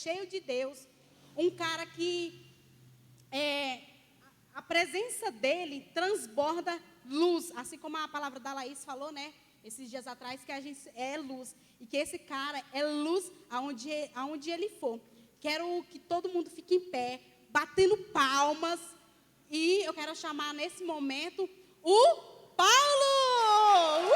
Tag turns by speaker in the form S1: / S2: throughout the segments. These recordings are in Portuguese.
S1: cheio de Deus, um cara que a presença dele transborda luz, assim como a palavra da Laís falou, né, esses dias atrás, que a gente é luz, e que esse cara é luz aonde ele for. Quero que todo mundo fique em pé, batendo palmas, e eu quero chamar nesse momento o Paulo!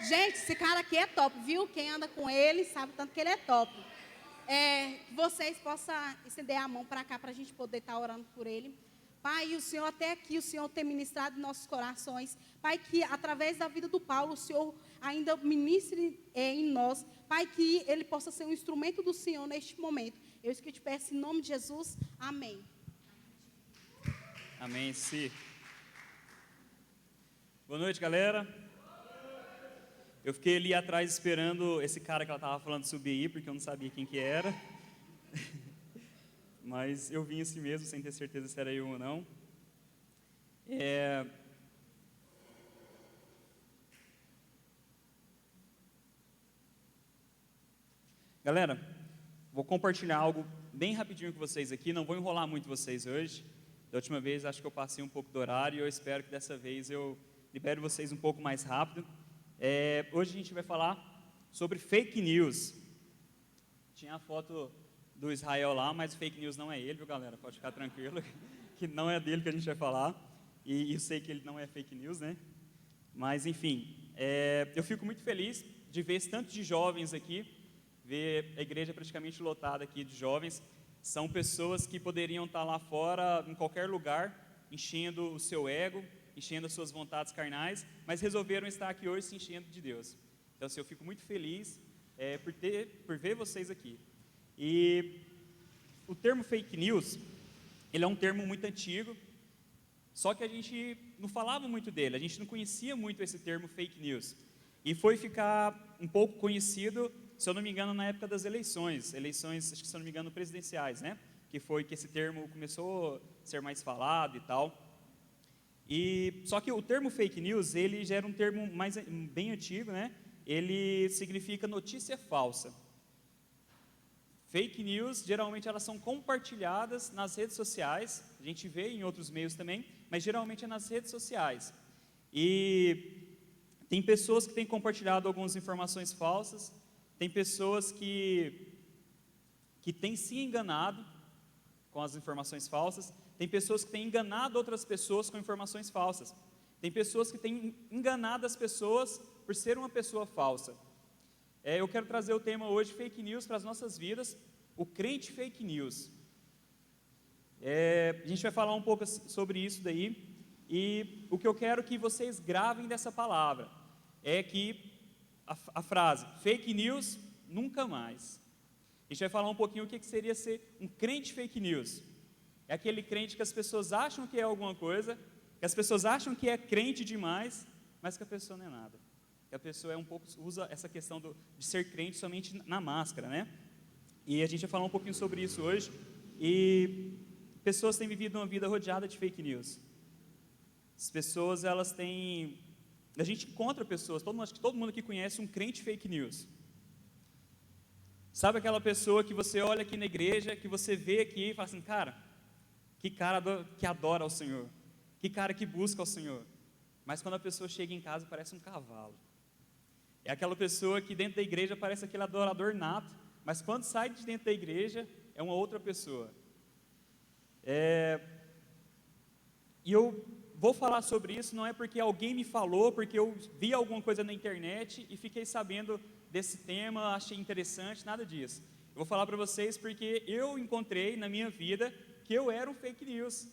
S1: Gente, esse cara aqui é top, viu? Quem anda com ele sabe tanto que ele é top. Que vocês possam estender a mão para cá, para a gente poder estar orando por ele. Pai, o Senhor até aqui, o Senhor tem ministrado em nossos corações. Pai, que através da vida do Paulo, o Senhor ainda ministre em nós. Pai, que ele possa ser um instrumento do Senhor neste momento. Eu isso que eu te peço em nome de Jesus. Amém.
S2: Amém, sim. Boa noite, galera. Eu fiquei ali atrás esperando esse cara que ela estava falando subir aí, porque eu não sabia quem que era. Mas eu vim assim mesmo, sem ter certeza se era eu ou não. Galera, vou compartilhar algo bem rapidinho com vocês aqui, não vou enrolar muito vocês hoje. Da última vez acho que eu passei um pouco do horário e eu espero que dessa vez eu libere vocês um pouco mais rápido. Hoje a gente vai falar sobre fake news. Tinha a foto do Israel lá, mas fake news não é ele, viu, galera? Pode ficar tranquilo, que não é dele que a gente vai falar. E eu sei que ele não é fake news, né? Mas, enfim, eu fico muito feliz de ver esse tanto de jovens aqui, ver a igreja praticamente lotada aqui de jovens. São pessoas que poderiam estar lá fora, em qualquer lugar, enchendo o seu ego, enchendo as suas vontades carnais, mas resolveram estar aqui hoje se enchendo de Deus. Então, assim, eu fico muito feliz por ver vocês aqui. E o termo fake news, ele é um termo muito antigo, só que a gente não falava muito dele, a gente não conhecia muito esse termo fake news. E foi ficar um pouco conhecido, se eu não me engano, na época das eleições, acho que se eu não me engano, presidenciais, né? Que foi que esse termo começou a ser mais falado e tal. Só que o termo fake news, ele já era um termo bem antigo, né? Ele significa notícia falsa. Fake news, geralmente elas são compartilhadas nas redes sociais, a gente vê em outros meios também, mas geralmente é nas redes sociais. E tem pessoas que têm compartilhado algumas informações falsas, tem pessoas que têm se enganado com as informações falsas, tem pessoas que têm enganado outras pessoas com informações falsas. Tem pessoas que têm enganado as pessoas por ser uma pessoa falsa. Eu quero trazer o tema hoje, fake news, para as nossas vidas, o crente fake news. A gente vai falar um pouco sobre isso daí, e o que eu quero que vocês gravem dessa palavra é que a frase, fake news, nunca mais. A gente vai falar um pouquinho o que seria ser um crente fake news. É aquele crente que as pessoas acham que é alguma coisa, que as pessoas acham que é crente demais, mas que a pessoa não é nada. Que a pessoa usa essa questão de ser crente somente na máscara, né? E a gente vai falar um pouquinho sobre isso hoje. E pessoas têm vivido uma vida rodeada de fake news. As pessoas, elas têm... A gente encontra pessoas, acho que todo mundo aqui conhece um crente fake news. Sabe aquela pessoa que você olha aqui na igreja, que você vê aqui e fala assim, cara, que cara que adora ao Senhor, que cara que busca ao Senhor. Mas quando a pessoa chega em casa parece um cavalo. É aquela pessoa que dentro da igreja parece aquele adorador nato, mas quando sai de dentro da igreja é uma outra pessoa. E eu vou falar sobre isso, não é porque alguém me falou, porque eu vi alguma coisa na internet e fiquei sabendo desse tema, achei interessante, nada disso. Eu vou falar para vocês porque eu encontrei na minha vida que eu era um fake news.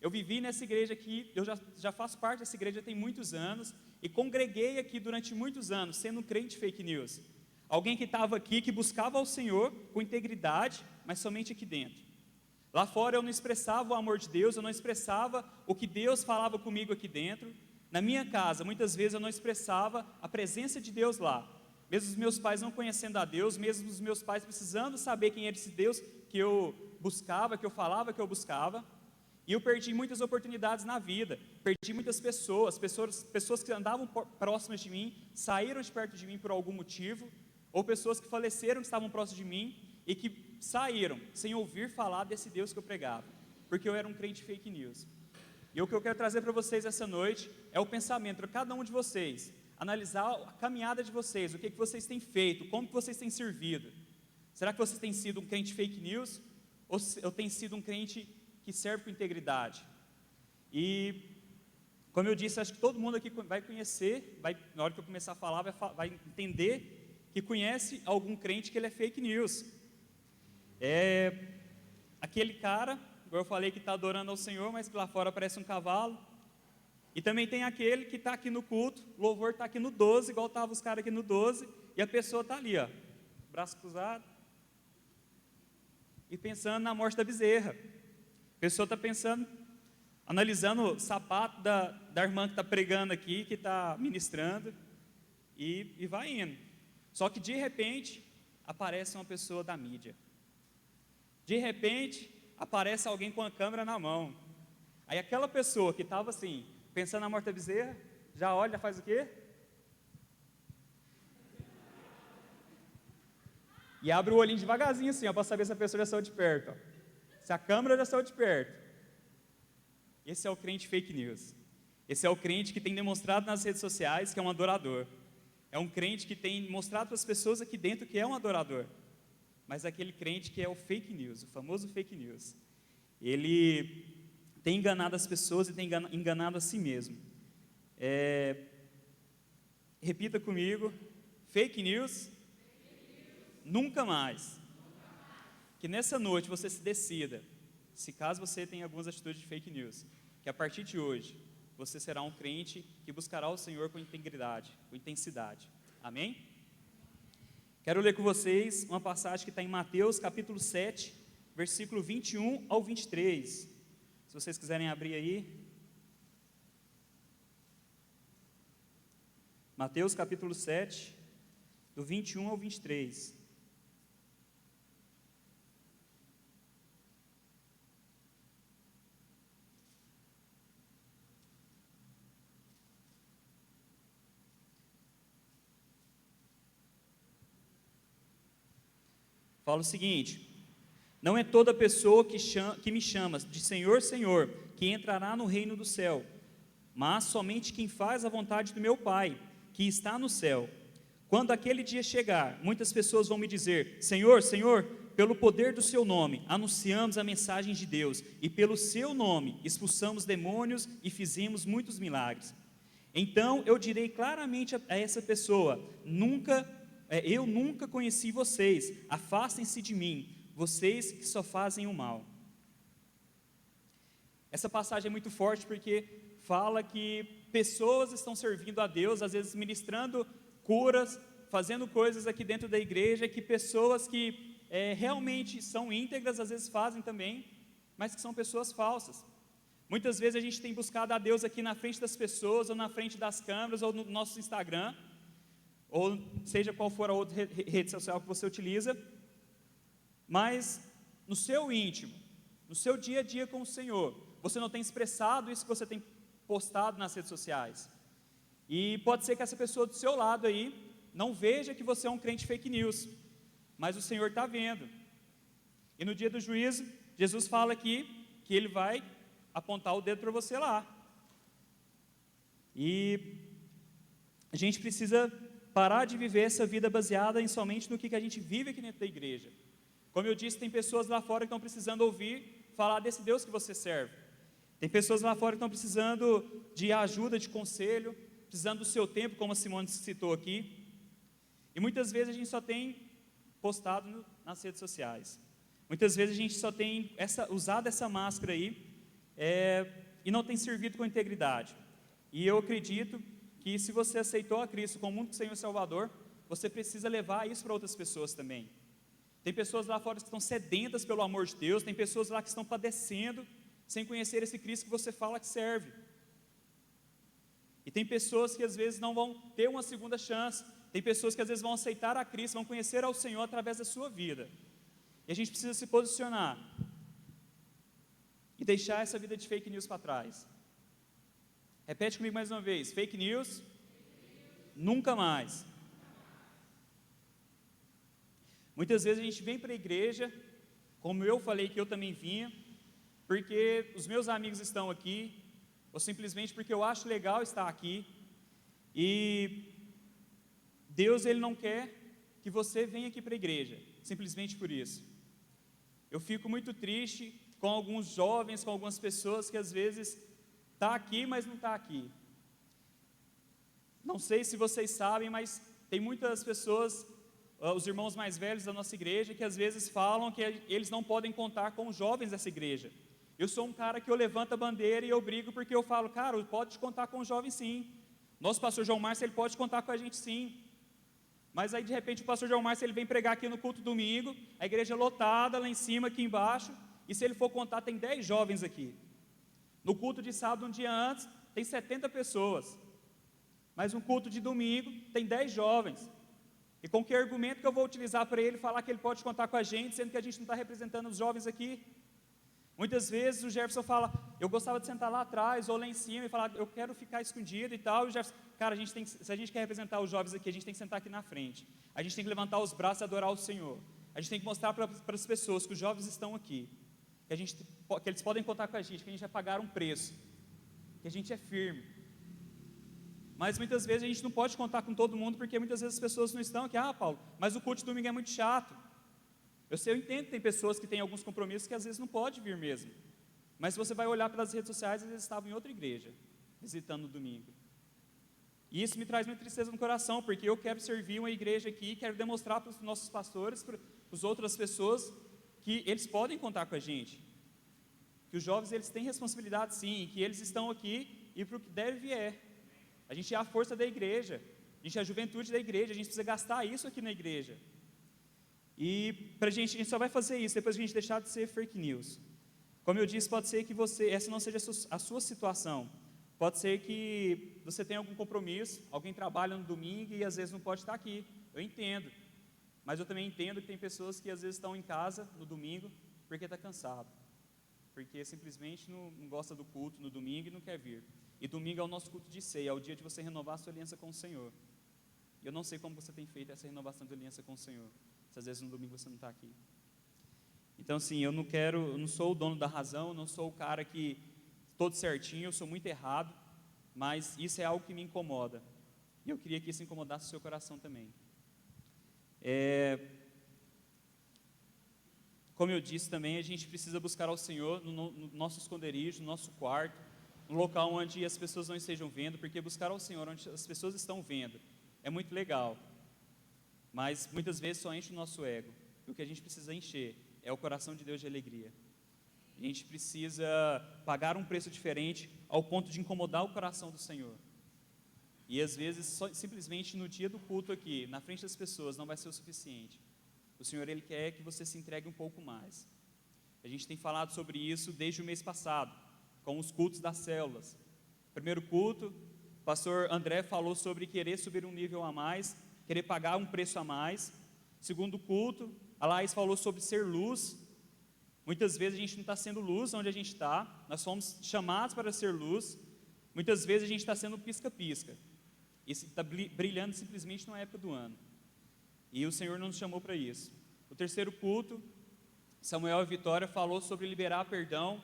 S2: Eu vivi nessa igreja aqui, eu já faço parte dessa igreja tem muitos anos, e congreguei aqui durante muitos anos, sendo um crente fake news. Alguém que estava aqui, que buscava ao Senhor com integridade, mas somente aqui dentro. Lá fora eu não expressava o amor de Deus, eu não expressava o que Deus falava comigo aqui dentro. Na minha casa, muitas vezes eu não expressava a presença de Deus lá. mesmo os meus pais não conhecendo a Deus, mesmo os meus pais precisando saber quem era esse Deus que eu buscava, que eu falava que eu buscava, e eu perdi muitas oportunidades na vida, perdi muitas pessoas que andavam próximas de mim, saíram de perto de mim por algum motivo, ou pessoas que faleceram que estavam próximas de mim, e que saíram sem ouvir falar desse Deus que eu pregava, porque eu era um crente fake news. E o que eu quero trazer para vocês essa noite é o pensamento para cada um de vocês, analisar a caminhada de vocês, o que vocês têm feito, como que vocês têm servido. Será que vocês têm sido um crente fake news, ou tem sido um crente que serve com integridade? E, como eu disse, acho que todo mundo aqui vai conhecer, na hora que eu começar a falar, vai entender que conhece algum crente que ele é fake news. Aquele cara, igual eu falei, que está adorando ao Senhor, mas que lá fora parece um cavalo. E também tem aquele que está aqui no culto, o louvor está aqui no 12, igual estavam os caras aqui no 12, e a pessoa está ali, ó, braço cruzado, e pensando na morte da bezerra. A pessoa está pensando, analisando o sapato da irmã que está pregando aqui, que está ministrando, e vai indo. Só que de repente, aparece uma pessoa da mídia. De repente, aparece alguém com a câmera na mão. Aí aquela pessoa que estava assim, pensando na morte da bezerra, já olha, já faz o quê? E abre o olhinho devagarzinho assim, para saber se a pessoa já saiu de perto. Ó. Se a câmera já saiu de perto. Esse é o crente fake news. Esse é o crente que tem demonstrado nas redes sociais que é um adorador. É um crente que tem mostrado para as pessoas aqui dentro que é um adorador. Mas aquele crente que é o fake news, o famoso fake news. Ele tem enganado as pessoas e tem enganado a si mesmo. Repita comigo, fake news, nunca mais. Que nessa noite você se decida, se caso você tenha algumas atitudes de fake news, que a partir de hoje você será um crente que buscará o Senhor com integridade, com intensidade. Amém? Quero ler com vocês uma passagem que está em Mateus capítulo 7, versículo 21 ao 23. Se vocês quiserem abrir aí. Mateus capítulo 7, do 21 ao 23. Fala o seguinte: não é toda pessoa que me chama de Senhor, Senhor, que entrará no reino do céu, mas somente quem faz a vontade do meu Pai, que está no céu. Quando aquele dia chegar, muitas pessoas vão me dizer: Senhor, Senhor, pelo poder do seu nome, anunciamos a mensagem de Deus, e pelo seu nome expulsamos demônios e fizemos muitos milagres. Então eu direi claramente a essa pessoa: eu nunca conheci vocês, afastem-se de mim, vocês que só fazem o mal. Essa passagem é muito forte porque fala que pessoas estão servindo a Deus, às vezes ministrando curas, fazendo coisas aqui dentro da igreja, que pessoas que realmente são íntegras, às vezes fazem também, mas que são pessoas falsas. Muitas vezes a gente tem buscado a Deus aqui na frente das pessoas, ou na frente das câmeras, ou no nosso Instagram, ou seja qual for a outra rede social que você utiliza, mas no seu íntimo, no seu dia a dia com o Senhor, você não tem expressado isso que você tem postado nas redes sociais. E pode ser que essa pessoa do seu lado aí não veja que você é um crente fake news, mas o Senhor está vendo. E no dia do juízo, Jesus fala aqui que Ele vai apontar o dedo para você lá. E a gente precisa parar de viver essa vida baseada somente no que a gente vive aqui dentro da igreja. Como eu disse, tem pessoas lá fora que estão precisando ouvir falar desse Deus que você serve. Tem pessoas lá fora que estão precisando de ajuda, de conselho, precisando do seu tempo, como a Simone citou aqui. E muitas vezes a gente só tem postado nas redes sociais. Muitas vezes a gente só tem usado essa máscara aí e não tem servido com integridade. E eu acredito que se você aceitou a Cristo como único Senhor e Salvador, você precisa levar isso para outras pessoas também. Tem pessoas lá fora que estão sedentas pelo amor de Deus, tem pessoas lá que estão padecendo, sem conhecer esse Cristo que você fala que serve. E tem pessoas que às vezes não vão ter uma segunda chance, tem pessoas que às vezes vão aceitar a Cristo, vão conhecer ao Senhor através da sua vida. E a gente precisa se posicionar e deixar essa vida de fake news para trás. Repete comigo mais uma vez: fake news, nunca mais. Muitas vezes a gente vem para a igreja, como eu falei que eu também vinha, porque os meus amigos estão aqui, ou simplesmente porque eu acho legal estar aqui, e Deus, Ele não quer que você venha aqui para a igreja, simplesmente por isso. Eu fico muito triste com alguns jovens, com algumas pessoas que às vezes está aqui, mas não está aqui. Não sei se vocês sabem, mas tem muitas pessoas, os irmãos mais velhos da nossa igreja, que às vezes falam que eles não podem contar com os jovens dessa igreja. Eu sou um cara que eu levanto a bandeira e eu brigo, porque eu falo: cara, pode contar com os jovens sim. Nosso pastor João Márcio, ele pode contar com a gente sim. Mas aí de repente o pastor João Márcio, ele vem pregar aqui no culto domingo, a igreja lotada lá em cima, aqui embaixo, e se ele for contar, tem 10 jovens aqui. No culto de sábado, um dia antes, tem 70 pessoas. Mas no culto de domingo, tem 10 jovens. E com que argumento que eu vou utilizar para ele falar que ele pode contar com a gente, sendo que a gente não está representando os jovens aqui? Muitas vezes o Jefferson fala: eu gostava de sentar lá atrás ou lá em cima e falar: eu quero ficar escondido e tal. E o Jefferson: cara, se a gente quer representar os jovens aqui, a gente tem que sentar aqui na frente. A gente tem que levantar os braços e adorar o Senhor. A gente tem que mostrar para as pessoas que os jovens estão aqui, que eles podem contar com a gente, que a gente vai pagar um preço, que a gente é firme. Mas muitas vezes a gente não pode contar com todo mundo, porque muitas vezes as pessoas não estão aqui: ah, Paulo, mas o culto de domingo é muito chato. Eu entendo que tem pessoas que têm alguns compromissos que às vezes não pode vir mesmo. Mas se você vai olhar pelas redes sociais, eles estavam em outra igreja, visitando no domingo. E isso me traz muita tristeza no coração, porque eu quero servir uma igreja aqui, quero demonstrar para os nossos pastores, para as outras pessoas, que eles podem contar com a gente. Que os jovens, eles têm responsabilidade sim, que eles estão aqui e para o que der vier. A gente é a força da igreja, a gente é a juventude da igreja, a gente precisa gastar isso aqui na igreja. E a gente só vai fazer isso depois que a gente deixar de ser fake news. Como eu disse, pode ser que essa não seja a sua situação. Pode ser que você tenha algum compromisso, alguém trabalha no domingo e às vezes não pode estar aqui. Eu entendo. Mas eu também entendo que tem pessoas que às vezes estão em casa no domingo porque está cansado. Porque simplesmente não gosta do culto no domingo e não quer vir. E domingo é o nosso culto de ceia, é o dia de você renovar a sua aliança com o Senhor. E eu não sei como você tem feito essa renovação de aliança com o Senhor, se às vezes no domingo você não está aqui. Então sim, eu não sou o dono da razão, eu não sou o cara que todo certinho, eu sou muito errado, mas isso é algo que me incomoda. E eu queria que isso incomodasse o seu coração também. Como eu disse também, a gente precisa buscar ao Senhor no nosso esconderijo, no nosso quarto, no local onde as pessoas não estejam vendo, porque buscar ao Senhor onde as pessoas estão vendo é muito legal, mas muitas vezes só enche o nosso ego. E o que a gente precisa encher é o coração de Deus de alegria. A gente precisa pagar um preço diferente ao ponto de incomodar o coração do Senhor. E às vezes, simplesmente no dia do culto aqui, na frente das pessoas, não vai ser o suficiente. O Senhor, Ele quer que você se entregue um pouco mais. A gente tem falado sobre isso desde o mês passado, com os cultos das células. Primeiro culto, o pastor André falou sobre querer subir um nível a mais, querer pagar um preço a mais. Segundo culto, a Laís falou sobre ser luz. Muitas vezes a gente não está sendo luz onde a gente está, nós somos chamados para ser luz. Muitas vezes a gente está sendo pisca-pisca. Isso está brilhando simplesmente na época do ano. E o Senhor não nos chamou para isso. O terceiro culto, Samuel e Vitória falou sobre liberar perdão.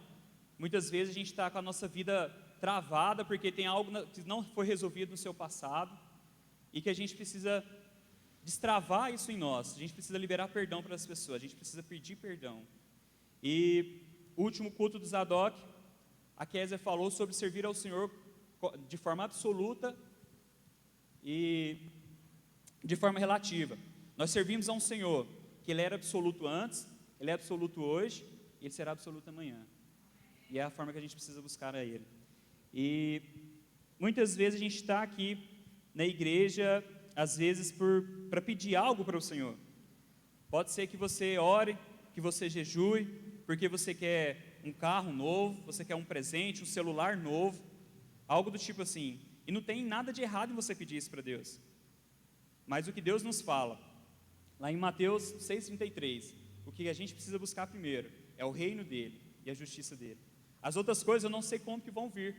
S2: Muitas vezes a gente está com a nossa vida travada porque tem algo que não foi resolvido no seu passado e que a gente precisa destravar isso em nós. A gente precisa liberar perdão para as pessoas, a gente precisa pedir perdão. E o último culto do Zadok, a Kézia falou sobre servir ao Senhor de forma absoluta e de forma relativa. Nós servimos a um Senhor que Ele era absoluto antes, Ele é absoluto hoje e Ele será absoluto amanhã. E é a forma que a gente precisa buscar a Ele. E muitas vezes a gente está aqui na igreja, às vezes para pedir algo para o Senhor. Pode ser que você ore, que você jejue, porque você quer um carro novo, você quer um presente, um celular novo, algo do tipo assim. E não tem nada de errado em você pedir isso para Deus. Mas o que Deus nos fala, lá em Mateus 6,33, o que a gente precisa buscar primeiro é o reino dele e a justiça dele. As outras coisas eu não sei como que vão vir,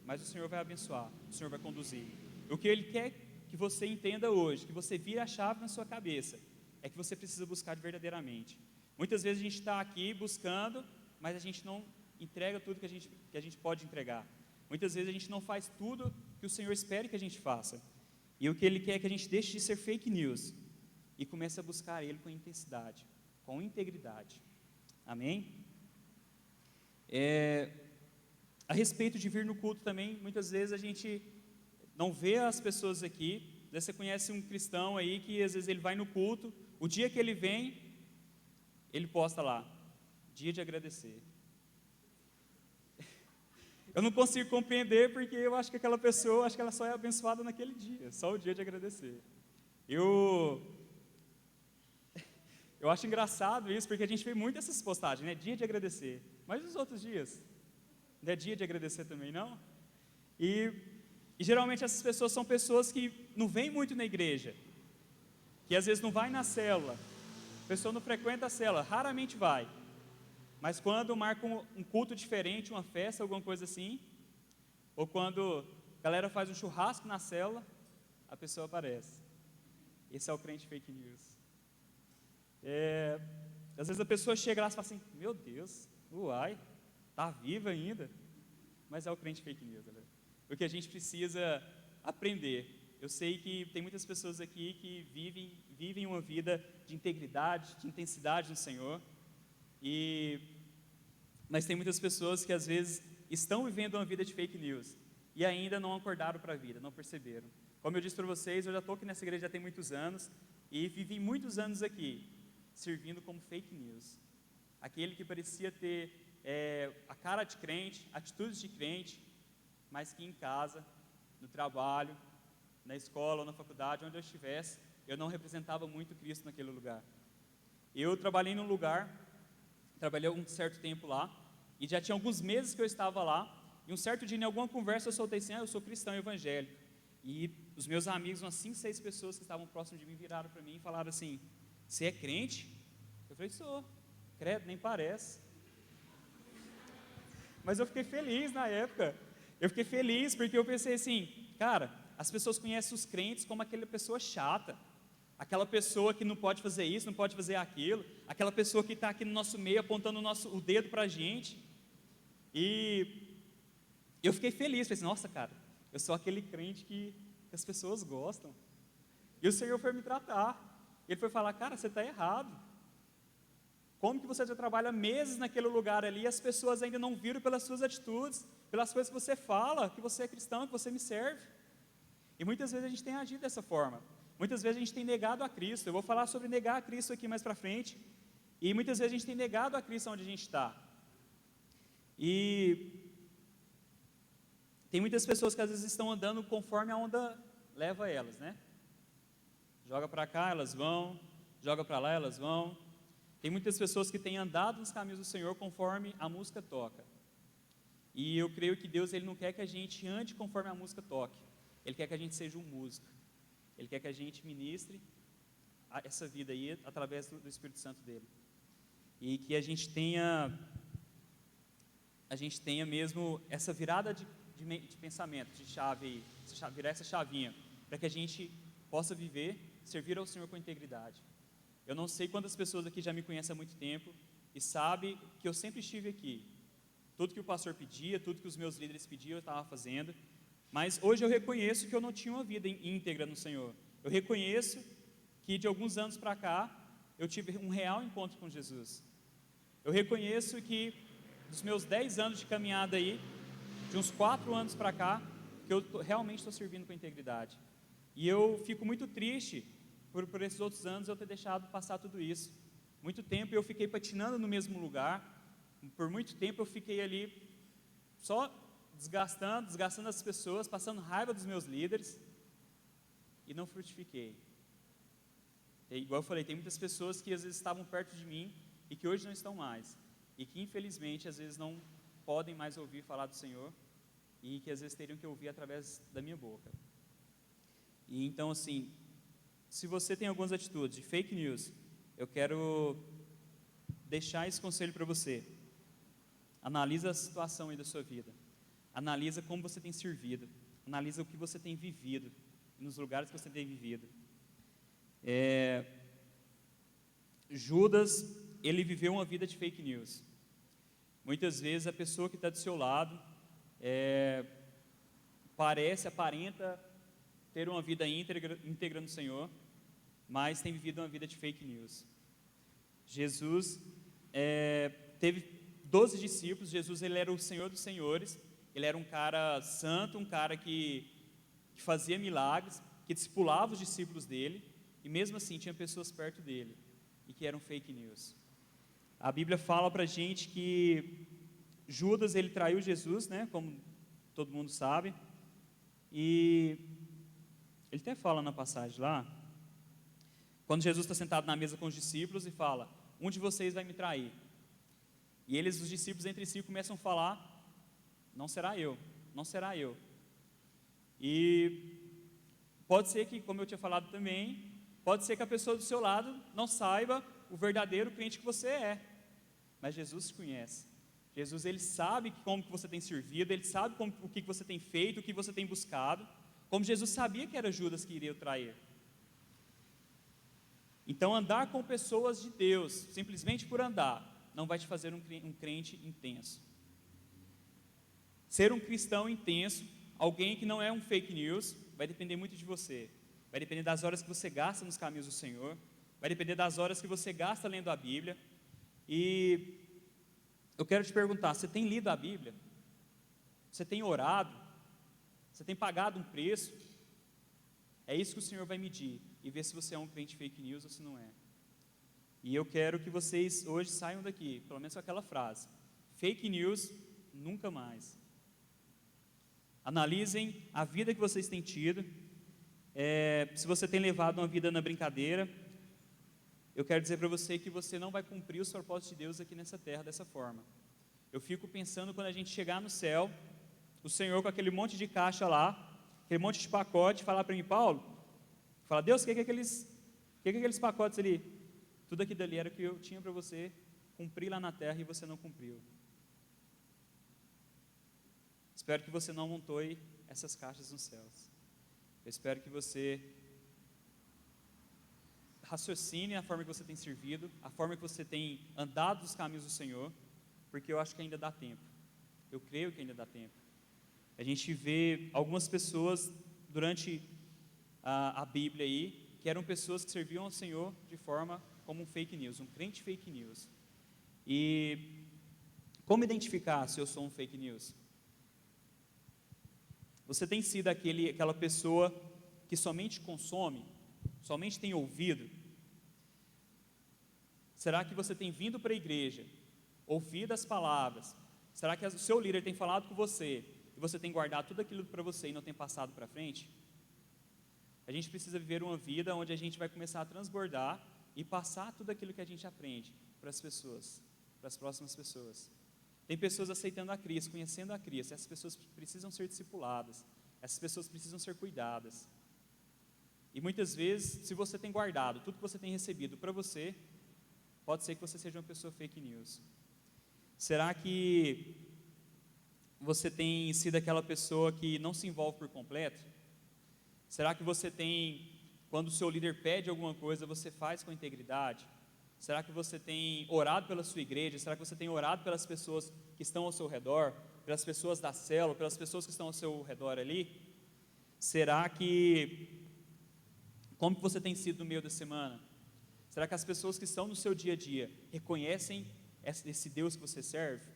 S2: mas o Senhor vai abençoar, o Senhor vai conduzir. O que Ele quer que você entenda hoje, que você vire a chave na sua cabeça, é que você precisa buscar verdadeiramente. Muitas vezes a gente está aqui buscando, mas a gente não entrega tudo que a gente pode entregar. Muitas vezes a gente não faz tudo que o Senhor espera que a gente faça. E o que Ele quer é que a gente deixe de ser fake news e comece a buscar Ele com intensidade, com integridade. Amém? A respeito de vir no culto também, muitas vezes a gente não vê as pessoas aqui. Você conhece um cristão aí que às vezes ele vai no culto, o dia que ele vem, ele posta lá, dia de agradecer. Eu não consigo compreender, porque eu acho que aquela pessoa, acho que ela só é abençoada naquele dia, só o dia de agradecer. Eu acho engraçado isso, porque a gente vê muito essas postagens, né? Dia de agradecer. Mas os outros dias? Não é dia de agradecer também, não? E geralmente essas pessoas são pessoas que não vêm muito na igreja, que às vezes não vai na célula, a pessoa não frequenta a célula, raramente vai. Mas quando marca um culto diferente, uma festa, alguma coisa assim, ou quando a galera faz um churrasco na célula, a pessoa aparece. Esse é o crente fake news. Às vezes a pessoa chega lá e fala assim, meu Deus, uai, está viva ainda? Mas é o crente fake news, galera. O que a gente precisa aprender. Eu sei que tem muitas pessoas aqui que vivem uma vida de integridade, de intensidade no Senhor, mas tem muitas pessoas que às vezes estão vivendo uma vida de fake news e ainda não acordaram para a vida, não perceberam. Como eu disse para vocês, eu já estou aqui nessa igreja já tem muitos anos e vivi muitos anos aqui, servindo como fake news. Aquele que parecia ter a cara de crente, atitudes de crente, mas que em casa, no trabalho, na escola ou na faculdade, onde eu estivesse, eu não representava muito Cristo naquele lugar. Eu trabalhei num lugar, trabalhei um certo tempo lá, e já tinha alguns meses que eu estava lá, e um certo dia, em alguma conversa, eu soltei assim, eu sou cristão evangélico. E os meus amigos, umas 5, 6 pessoas que estavam próximos de mim, viraram para mim e falaram assim, você é crente? Eu falei, sou. Credo, nem parece. Mas eu fiquei feliz na época. Eu fiquei feliz porque eu pensei assim, cara, as pessoas conhecem os crentes como aquela pessoa chata, aquela pessoa que não pode fazer isso, não pode fazer aquilo, aquela pessoa que está aqui no nosso meio apontando o dedo para a gente. E eu fiquei feliz, falei assim, nossa, cara, eu sou aquele crente que as pessoas gostam. E o Senhor foi me tratar. Ele foi falar, cara, você está errado. Como que você já trabalha meses naquele lugar ali e as pessoas ainda não viram pelas suas atitudes, pelas coisas que você fala, que você é cristão, que você me serve? E muitas vezes a gente tem agido dessa forma. Muitas vezes a gente tem negado a Cristo. Eu vou falar sobre negar a Cristo aqui mais para frente. E muitas vezes a gente tem negado a Cristo onde a gente está. E tem muitas pessoas que às vezes estão andando conforme a onda leva elas, né? Joga para cá, elas vão. Joga para lá, elas vão. Tem muitas pessoas que têm andado nos caminhos do Senhor conforme a música toca. E eu creio que Deus ele não quer que a gente ande conforme a música toque. Ele quer que a gente seja um músico. Ele quer que a gente ministre essa vida aí através do Espírito Santo dele. E que a gente tenha mesmo essa virada de pensamento, de chave aí, virar essa chavinha, para que a gente possa viver, servir ao Senhor com integridade. Eu não sei quantas pessoas aqui já me conhecem há muito tempo e sabem que eu sempre estive aqui. Tudo que o pastor pedia, tudo que os meus líderes pediam, eu estava fazendo. Mas hoje eu reconheço que eu não tinha uma vida íntegra no Senhor. Eu reconheço que de alguns anos para cá, eu tive um real encontro com Jesus. Eu reconheço que dos meus 10 anos de caminhada aí, de uns 4 anos para cá, que eu realmente estou servindo com integridade. E eu fico muito triste por esses outros anos eu ter deixado passar tudo isso. Muito tempo eu fiquei patinando no mesmo lugar, por muito tempo eu fiquei ali só desgastando as pessoas, passando raiva dos meus líderes e não frutifiquei. Igual eu falei, tem muitas pessoas que às vezes estavam perto de mim e que hoje não estão mais e que infelizmente às vezes não podem mais ouvir falar do Senhor e que às vezes teriam que ouvir através da minha boca. E então assim, se você tem algumas atitudes de fake news, eu quero deixar esse conselho para você. Analisa a situação aí da sua vida. Analisa como você tem servido. Analisa o que você tem vivido, nos lugares que você tem vivido. Judas, ele viveu uma vida de fake news. Muitas vezes a pessoa que está do seu lado aparenta ter uma vida íntegra no Senhor, mas tem vivido uma vida de fake news. Jesus teve 12 discípulos. Jesus, ele era o Senhor dos senhores. Ele era um cara santo, um cara que fazia milagres, que discipulava os discípulos dele, e mesmo assim tinha pessoas perto dele e que eram fake news. A Bíblia fala para a gente que Judas, ele traiu Jesus, né, como todo mundo sabe, e ele até fala na passagem lá, quando Jesus está sentado na mesa com os discípulos e fala: um de vocês vai me trair. E os discípulos entre si começam a falar: não será eu, não será eu. E pode ser que, como eu tinha falado também, pode ser que a pessoa do seu lado não saiba o verdadeiro crente que você é, mas Jesus te conhece. Jesus, ele sabe como que você tem servido, ele sabe o que você tem feito, o que você tem buscado, como Jesus sabia que era Judas que iria o trair. Então, andar com pessoas de Deus, simplesmente por andar, não vai te fazer um crente intenso. Ser um cristão intenso, alguém que não é um fake news, vai depender muito de você. Vai depender das horas que você gasta nos caminhos do Senhor, vai depender das horas que você gasta lendo a Bíblia. E eu quero te perguntar: você tem lido a Bíblia? Você tem orado? Você tem pagado um preço? É isso que o Senhor vai medir e ver se você é um crente fake news ou se não é. E eu quero que vocês hoje saiam daqui, pelo menos com aquela frase: fake news, nunca mais. Analisem a vida que vocês têm tido. Se você tem levado uma vida na brincadeira, eu quero dizer para você que você não vai cumprir os propósitos de Deus aqui nessa terra dessa forma. Eu fico pensando, quando a gente chegar no céu, o Senhor com aquele monte de caixa lá, aquele monte de pacote, falar para mim: Paulo, fala: Deus, o que é aqueles pacotes ali? Tudo aquilo ali era o que eu tinha para você cumprir lá na terra e você não cumpriu. Espero que você não amontoe essas caixas nos céus. Eu espero que você raciocine a forma que você tem servido, a forma que você tem andado nos caminhos do Senhor, porque eu acho que ainda dá tempo. Eu creio que ainda dá tempo. A gente vê algumas pessoas durante a Bíblia aí, que eram pessoas que serviam ao Senhor de forma como um fake news, um crente fake news. E como identificar se eu sou um fake news? Você tem sido aquela pessoa que somente consome, somente tem ouvido? Será que você tem vindo para a igreja, ouvido as palavras? Será que o seu líder tem falado com você e você tem guardado tudo aquilo para você e não tem passado para frente? A gente precisa viver uma vida onde a gente vai começar a transbordar e passar tudo aquilo que a gente aprende para as pessoas, para as próximas pessoas. Tem pessoas aceitando a Cristo, conhecendo a Cristo. Essas pessoas precisam ser discipuladas. Essas pessoas precisam ser cuidadas. E muitas vezes, se você tem guardado tudo que você tem recebido para você, pode ser que você seja uma pessoa fake news. Será que você tem sido aquela pessoa que não se envolve por completo? Será que você tem, quando o seu líder pede alguma coisa, você faz com integridade? Será que você tem orado pela sua igreja? Será que você tem orado pelas pessoas que estão ao seu redor? Pelas pessoas da célula, pelas pessoas que estão ao seu redor ali? Será que, como que você tem sido no meio da semana? Será que as pessoas que estão no seu dia a dia reconhecem esse Deus que você serve?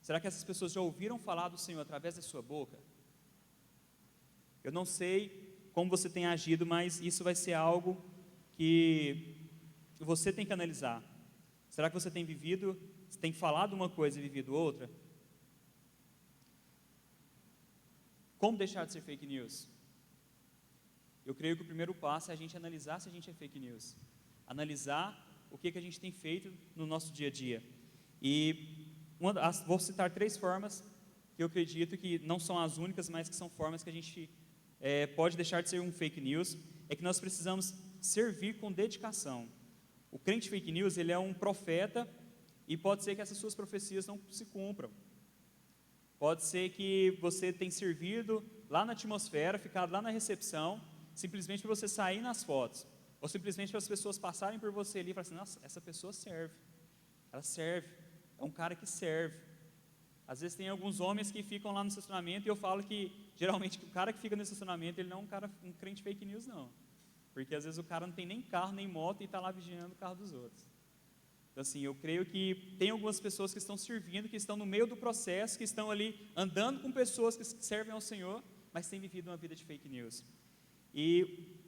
S2: Será que essas pessoas já ouviram falar do Senhor através da sua boca? Eu não sei como você tem agido, mas isso vai ser algo que você tem que analisar. Será que você tem vivido, tem falado uma coisa e vivido outra? Como deixar de ser fake news? Eu creio que o primeiro passo é a gente analisar se a gente é fake news. Analisar o que a gente tem feito no nosso dia a dia. E vou citar 3 formas que eu acredito que não são as únicas, mas que são formas que a gente pode deixar de ser um fake news. é que nós precisamos servir com dedicação. O crente fake news, ele é um profeta e pode ser que essas suas profecias não se cumpram. Pode ser que você tenha servido lá na atmosfera, ficado lá na recepção, simplesmente para você sair nas fotos, ou simplesmente para as pessoas passarem por você ali e falarem assim, nossa, essa pessoa serve, ela serve, é um cara que serve. Às vezes tem alguns homens que ficam lá no estacionamento e eu falo que, geralmente, o cara que fica no estacionamento, ele não é um crente fake news, não. Porque às vezes o cara não tem nem carro, nem moto e está lá vigiando o carro dos outros. Então assim, eu creio que tem algumas pessoas que estão servindo, que estão no meio do processo, que estão ali andando com pessoas que servem ao Senhor, mas têm vivido uma vida de fake news. E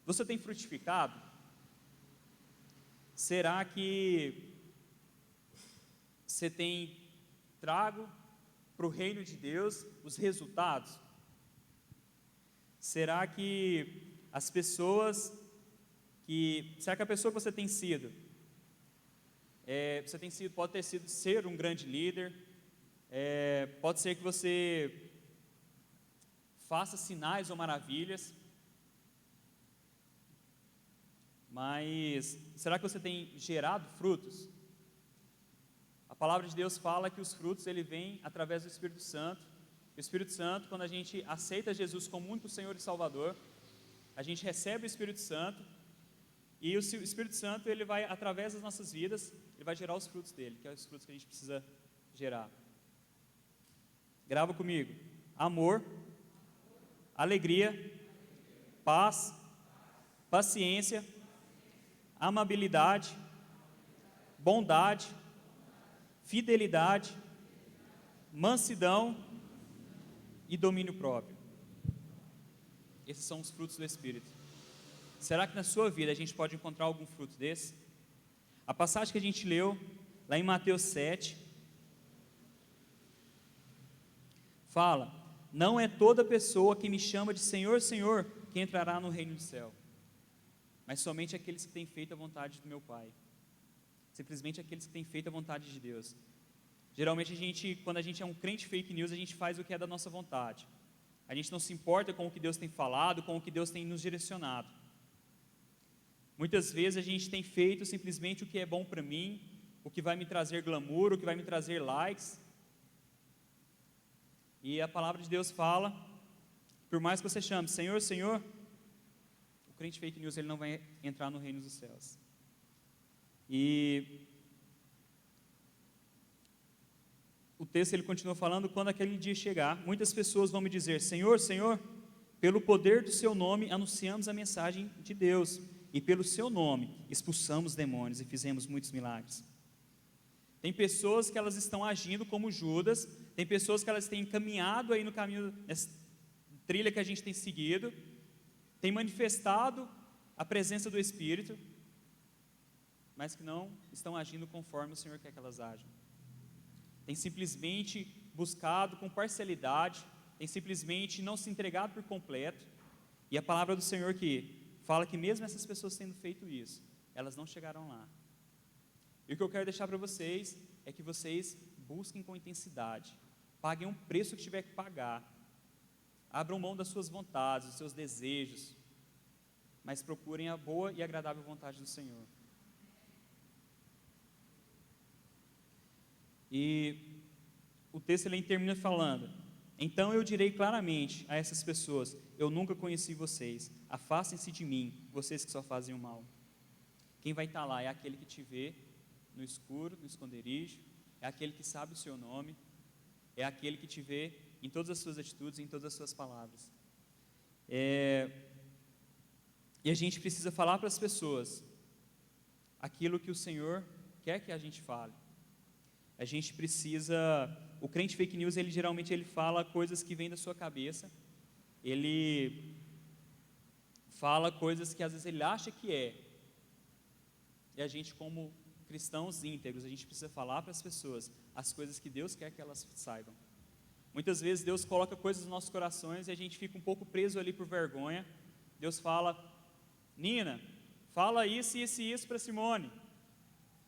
S2: você tem frutificado? Será que você tem trago para o reino de Deus os resultados? Será que as pessoas será que a pessoa que você tem sido, pode ter sido ser um grande líder, pode ser que você faça sinais ou maravilhas, mas será que você tem gerado frutos? A palavra de Deus fala que os frutos ele vem através do Espírito Santo. O Espírito Santo, quando a gente aceita Jesus como único Senhor e Salvador, a gente recebe o Espírito Santo, e o Espírito Santo ele vai, através das nossas vidas, ele vai gerar os frutos dele, que é os frutos que a gente precisa gerar. Grava comigo: amor, alegria, paz, paciência, amabilidade, bondade, fidelidade, mansidão e domínio próprio. Esses são os frutos do Espírito. Será que na sua vida a gente pode encontrar algum fruto desse? A passagem que a gente leu, lá em Mateus 7, fala: não é toda pessoa que me chama de Senhor, Senhor, que entrará no reino do céu, mas somente aqueles que têm feito a vontade do meu Pai. Simplesmente aqueles que têm feito a vontade de Deus. Geralmente quando a gente é um crente fake news, a gente faz o que é da nossa vontade. A gente não se importa com o que Deus tem falado, com o que Deus tem nos direcionado. Muitas vezes a gente tem feito simplesmente o que é bom para mim, o que vai me trazer glamour, o que vai me trazer likes. E a palavra de Deus fala, por mais que você chame Senhor, Senhor, o crente fake news ele não vai entrar no reino dos céus. E o texto ele continua falando: quando aquele dia chegar, muitas pessoas vão me dizer, Senhor, Senhor, pelo poder do seu nome anunciamos a mensagem de Deus, e pelo seu nome expulsamos demônios e fizemos muitos milagres. Tem pessoas que elas estão agindo como Judas, tem pessoas que elas têm caminhado aí no caminho, nessa trilha que a gente tem seguido, tem manifestado a presença do Espírito, mas que não estão agindo conforme o Senhor quer que elas ajam. Tem simplesmente buscado com parcialidade, tem simplesmente não se entregado por completo, e a palavra do Senhor que fala que mesmo essas pessoas tendo feito isso, elas não chegaram lá. E o que eu quero deixar para vocês é que vocês busquem com intensidade, paguem um preço que tiver que pagar, abram mão das suas vontades, dos seus desejos, mas procurem a boa e agradável vontade do Senhor. E o texto ele termina falando: então eu direi claramente a essas pessoas, eu nunca conheci vocês, afastem-se de mim, vocês que só fazem o mal. Quem vai estar lá é aquele que te vê no escuro, no esconderijo, é aquele que sabe o seu nome, é aquele que te vê em todas as suas atitudes, em todas as suas palavras. E a gente precisa falar para as pessoas aquilo que o Senhor quer que a gente fale. A gente precisa, o crente fake news, ele geralmente fala coisas que vêm da sua cabeça, ele fala coisas que às vezes ele acha que é, e a gente como cristãos íntegros, a gente precisa falar para as pessoas as coisas que Deus quer que elas saibam. Muitas vezes Deus coloca coisas nos nossos corações e a gente fica um pouco preso ali por vergonha. Deus fala: Nina, fala isso e isso para Simone.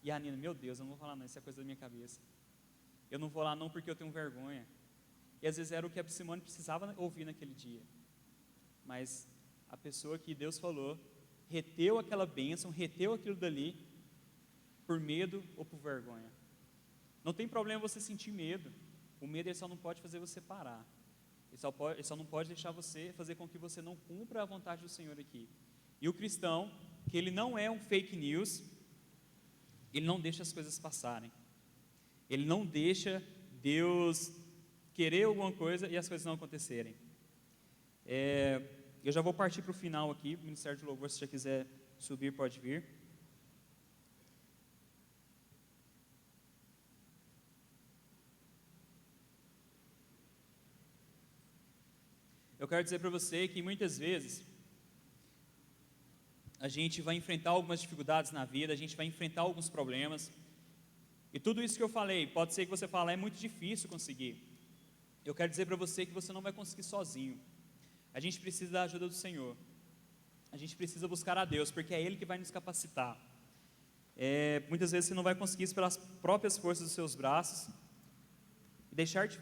S2: E a Nina: meu Deus, eu não vou falar não, isso é coisa da minha cabeça. Eu não vou lá não porque eu tenho vergonha. E às vezes era o que a Simone precisava ouvir naquele dia. Mas a pessoa que Deus falou, reteu aquela bênção, reteu aquilo dali, por medo ou por vergonha. Não tem problema você sentir medo. O medo ele só não pode fazer você parar. Ele só não pode deixar você, fazer com que você não cumpra a vontade do Senhor aqui. E o cristão, que ele não é um fake news, ele não deixa as coisas passarem. Ele não deixa Deus querer alguma coisa e as coisas não acontecerem. Eu já vou partir para o final aqui. O Ministério de Louvor, se já quiser subir, pode vir. Eu quero dizer para você que muitas vezes a gente vai enfrentar algumas dificuldades na vida, a gente vai enfrentar alguns problemas, e tudo isso que eu falei, pode ser que você fale, é muito difícil conseguir. Eu quero dizer para você que você não vai conseguir sozinho. A gente precisa da ajuda do Senhor, a gente precisa buscar a Deus, porque é Ele que vai nos capacitar. Muitas vezes você não vai conseguir isso pelas próprias forças dos seus braços. Deixar de ser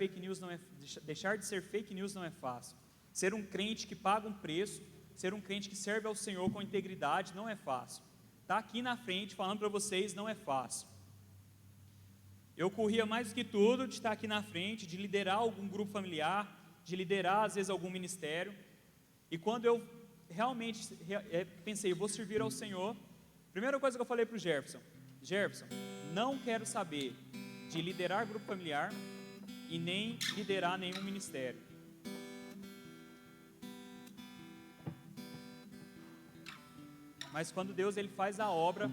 S2: fake news não é fácil. Ser um crente que paga um preço, ser um crente que serve ao Senhor com integridade não é fácil. Estar aqui na frente falando para vocês não é fácil. Eu corria mais do que tudo de estar aqui na frente, de liderar algum grupo familiar, de liderar às vezes algum ministério. E quando eu realmente pensei, eu vou servir ao Senhor, a primeira coisa que eu falei para o Jefferson, não quero saber de liderar grupo familiar e nem liderar nenhum ministério. Mas quando Deus ele faz a obra,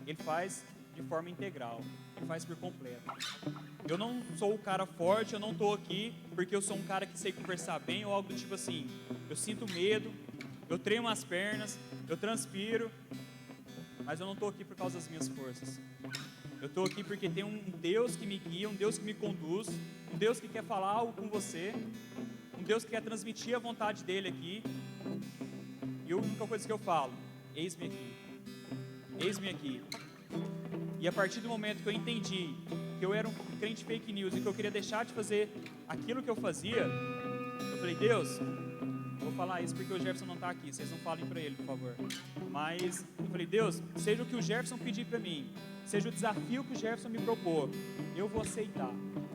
S2: Ele faz de forma integral, Ele faz por completo. Eu não sou o cara forte, eu não estou aqui porque eu sou um cara que sei conversar bem ou algo do tipo assim. Eu sinto medo, eu tremo as pernas, eu transpiro, mas eu não estou aqui por causa das minhas forças. Eu estou aqui porque tem um Deus que me guia, um Deus que me conduz, um Deus que quer falar algo com você, um Deus que quer transmitir a vontade dEle aqui. E a única coisa que eu falo, eis-me aqui, eis-me aqui. E a partir do momento que eu entendi que eu era um crente fake news e que eu queria deixar de fazer aquilo que eu fazia, eu falei, Deus, vou falar isso porque o Jefferson não está aqui, vocês não falem para ele, por favor. Mas eu falei, Deus, seja o que o Jefferson pedir para mim, seja o desafio que o Jefferson me propor, eu vou aceitar,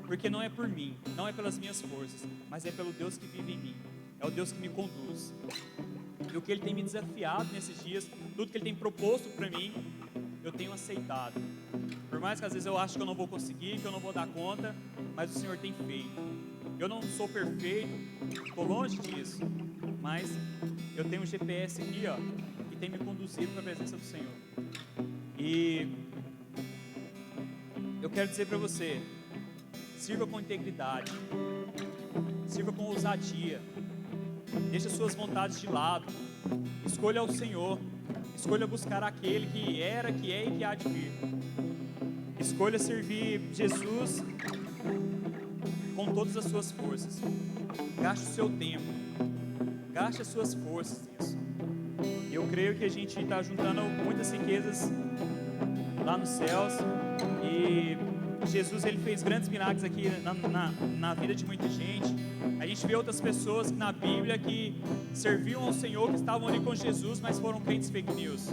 S2: porque não é por mim, não é pelas minhas forças, mas é pelo Deus que vive em mim, é o Deus que me conduz. E o que Ele tem me desafiado nesses dias, tudo que Ele tem proposto para mim, eu tenho aceitado. Por mais que às vezes eu acho que eu não vou conseguir, que eu não vou dar conta, mas o Senhor tem feito. Eu não sou perfeito, estou longe disso, mas eu tenho um GPS aqui, ó, que tem me conduzido para a presença do Senhor. E eu quero dizer para você, sirva com integridade, sirva com ousadia, deixe as suas vontades de lado, escolha o Senhor, escolha buscar aquele que era, que é e que há de vir. Escolha servir Jesus com todas as suas forças. Gaste o seu tempo, gaste as suas forças nisso. Eu creio que a gente está juntando muitas riquezas lá nos céus, e Jesus ele fez grandes milagres aqui na vida de muita gente. A gente vê outras pessoas na Bíblia que serviam ao Senhor, que estavam ali com Jesus, mas foram crentes fake news.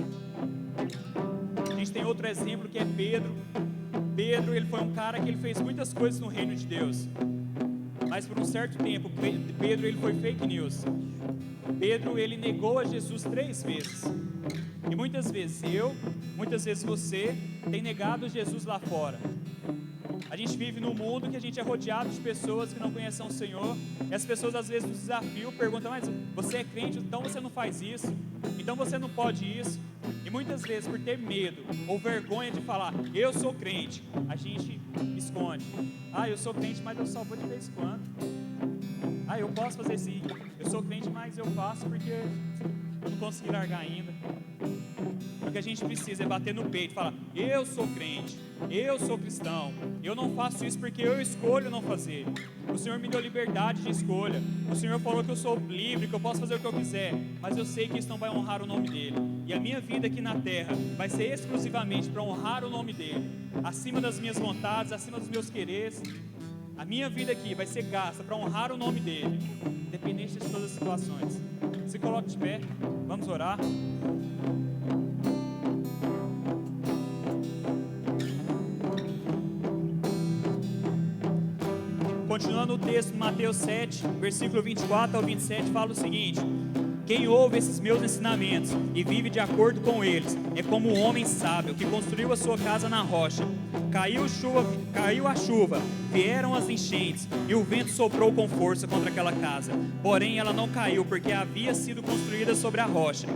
S2: A gente tem outro exemplo que é Pedro. Pedro, ele foi um cara que ele fez muitas coisas no reino de Deus, mas por um certo tempo, Pedro ele foi fake news. Pedro ele negou a Jesus 3 vezes. E muitas vezes muitas vezes você tem negado Jesus lá fora. A gente vive num mundo que a gente é rodeado de pessoas que não conhecem o Senhor, e as pessoas às vezes nos desafiam, perguntam, mas você é crente, então você não faz isso, então você não pode isso. E muitas vezes por ter medo ou vergonha de falar, eu sou crente, a gente esconde. Eu sou crente, mas eu só vou de vez em quando. Eu posso fazer sim, eu sou crente, mas eu faço porque eu não consegui largar ainda. O que a gente precisa é bater no peito e falar, eu sou crente, eu sou cristão, eu não faço isso porque eu escolho não fazer. O Senhor me deu liberdade de escolha, o Senhor falou que eu sou livre, que eu posso fazer o que eu quiser, mas eu sei que isso não vai honrar o nome dEle, e a minha vida aqui na terra vai ser exclusivamente para honrar o nome dEle, acima das minhas vontades, acima dos meus quereres. A minha vida aqui vai ser gasta para honrar o nome dele, independente de todas as situações. Se coloque de pé, vamos orar. Continuando o texto, Mateus 7, versículo 24 ao 27, fala o seguinte: quem ouve esses meus ensinamentos e vive de acordo com eles, é como um homem sábio que construiu a sua casa na rocha. Caiu a chuva, vieram as enchentes e o vento soprou com força contra aquela casa. Porém, ela não caiu, porque havia sido construída sobre a rocha.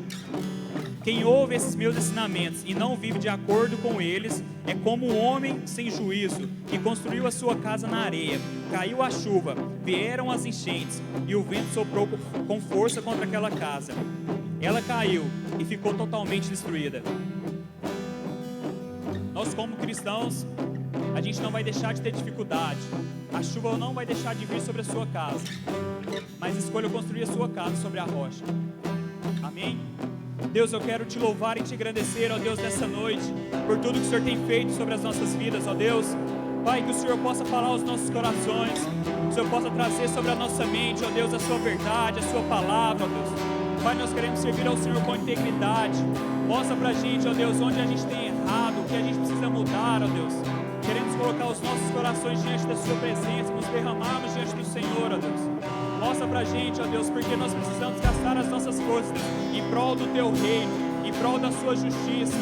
S2: Quem ouve esses meus ensinamentos e não vive de acordo com eles, é como um homem sem juízo que construiu a sua casa na areia. Caiu a chuva, vieram as enchentes e o vento soprou com força contra aquela casa. Ela caiu e ficou totalmente destruída. Nós, como cristãos, a gente não vai deixar de ter dificuldade. A chuva não vai deixar de vir sobre a sua casa, mas escolha construir a sua casa sobre a rocha. Amém? Deus, eu quero te louvar e te agradecer, ó Deus, nessa noite, por tudo que o Senhor tem feito sobre as nossas vidas, ó Deus. Pai, que o Senhor possa falar aos nossos corações, que o Senhor possa trazer sobre a nossa mente, ó Deus, a sua verdade, a sua palavra, ó Deus. Pai, nós queremos servir ao Senhor com integridade. Mostra pra gente, ó Deus, onde a gente tem errado, o que a gente precisa mudar, ó Deus. Queremos colocar os nossos corações diante da sua presença, nos derramarmos diante do Senhor, ó Deus. Mostra pra gente, ó Deus, porque nós precisamos gastar as nossas forças em prol do Teu reino, em prol da Sua justiça.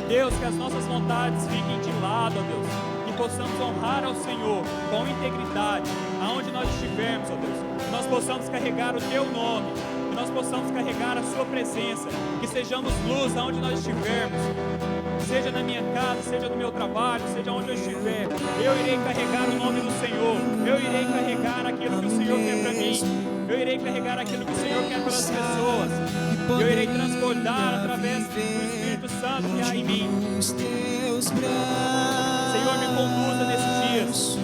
S2: Deus, que as nossas vontades fiquem de lado, ó Deus, que possamos honrar ao Senhor com integridade, aonde nós estivermos, ó Deus, que nós possamos carregar o Teu nome, que nós possamos carregar a Sua presença, que sejamos luz aonde nós estivermos, seja na minha casa, seja no meu trabalho, seja onde eu estiver, eu irei carregar o nome do Senhor, eu irei carregar aquilo que o Senhor quer para mim, eu irei carregar aquilo que o Senhor quer para as pessoas, eu irei transbordar através do Espírito Santo que há em mim. Senhor, me conduza nesses dias,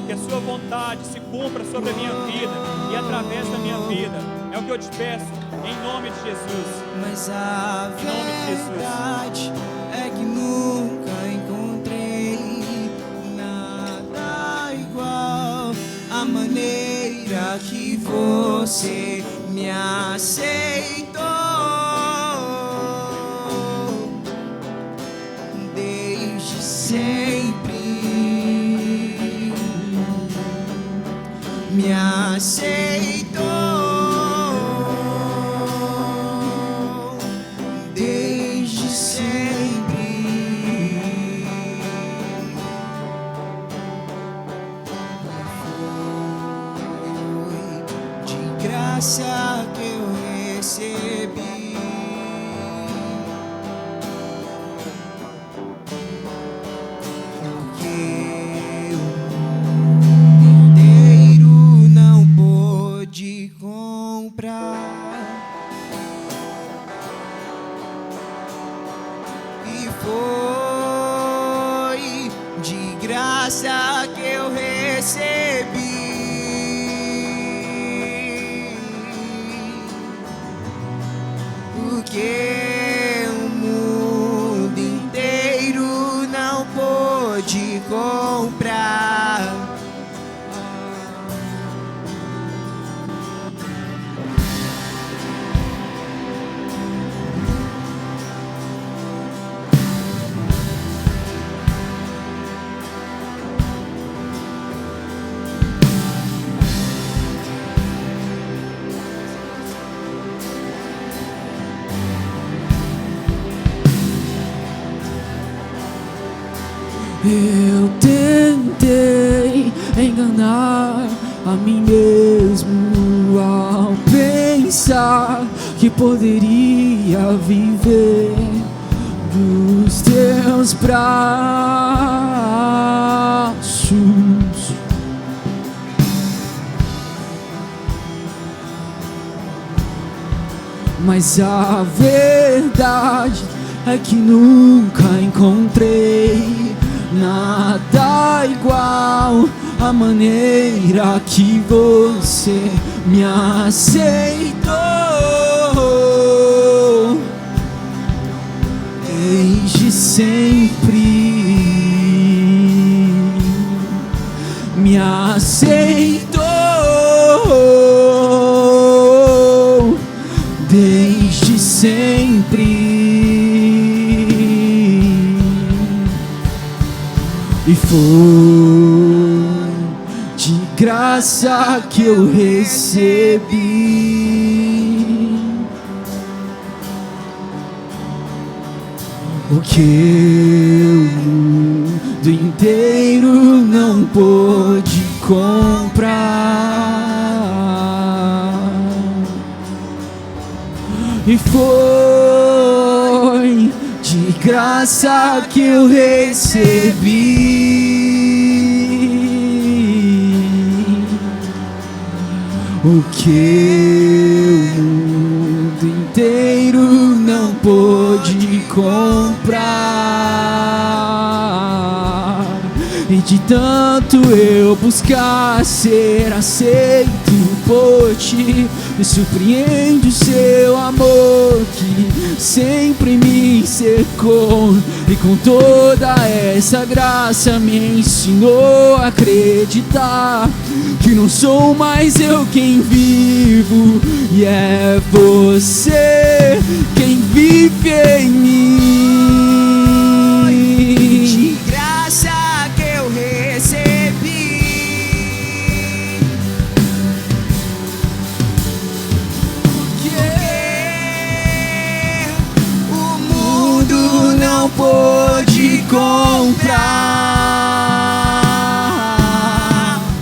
S2: que a Sua vontade se cumpra sobre a minha vida e através da minha vida, é o que eu te peço, em nome de Jesus.
S3: Mas a
S2: em nome de Jesus.
S3: verdade é que nunca encontrei nada igual a maneira que você me aceitou. Desde sempre me aceitou. Desde sempre foi de graça que eu recebi. Porque o mundo inteiro não pôde comprar. E foi de graça que eu recebi. Porque o mundo inteiro não pôde comprar.
S4: Eu tentei enganar a mim mesmo ao pensar que poderia viver dos teus braços. Mas a verdade é que nunca encontrei nada igual a maneira que você me aceitou. Desde sempre me aceitou desde sempre. E foi de graça que eu recebi o que o mundo inteiro não pôde comprar. E foi de graça que eu recebi o que o mundo inteiro não pôde comprar. E de tanto eu buscar ser aceito por ti, me surpreende o seu amor que sempre me cercou, e com toda essa graça me ensinou a acreditar que não sou mais eu quem vivo, e é você quem vive em mim.
S3: De graça que eu recebi, o mundo não pôde comprar.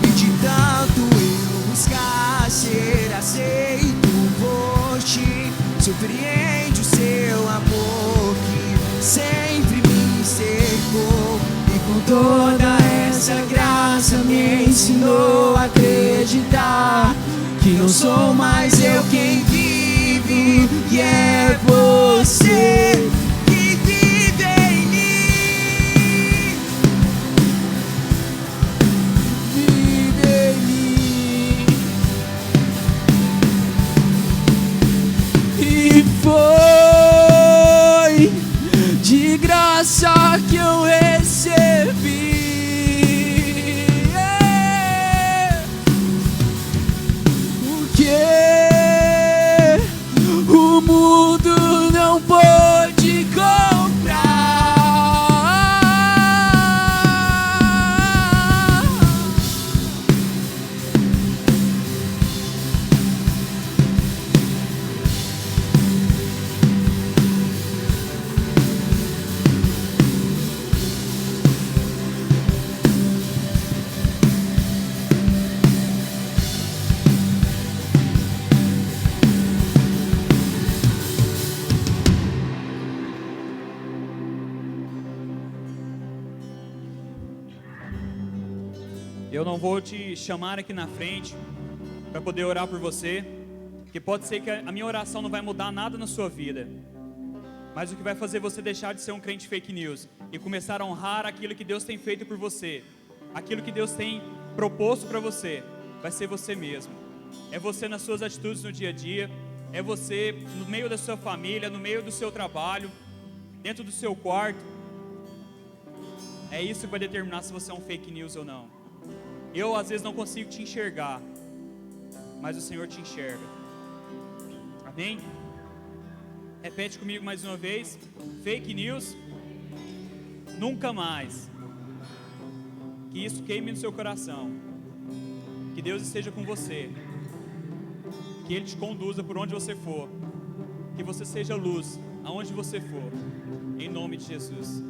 S3: E de tanto eu buscar ser aceito por ti, surpreende o seu amor que sempre me cercou, e com toda essa graça me ensinou a acreditar que não sou mais eu quem vive, e é você que vive em mim.
S4: Vive em mim. E foi de graça que eu recebi o que o mundo não pôde comprar.
S2: Eu não vou te chamar aqui na frente para poder orar por você, porque pode ser que a minha oração não vai mudar nada na sua vida, mas o que vai fazer você deixar de ser um crente fake news e começar a honrar aquilo que Deus tem feito por você, aquilo que Deus tem proposto para você, vai ser você mesmo. É você nas suas atitudes no dia a dia, é você no meio da sua família, no meio do seu trabalho, dentro do seu quarto. É isso que vai determinar se você é um fake news ou não. Eu às vezes não consigo te enxergar, mas o Senhor te enxerga. Amém? Repete comigo mais uma vez: fake news, nunca mais. Que isso queime no seu coração. Que Deus esteja com você. Que Ele te conduza por onde você for. Que você seja luz aonde você for. Em nome de Jesus.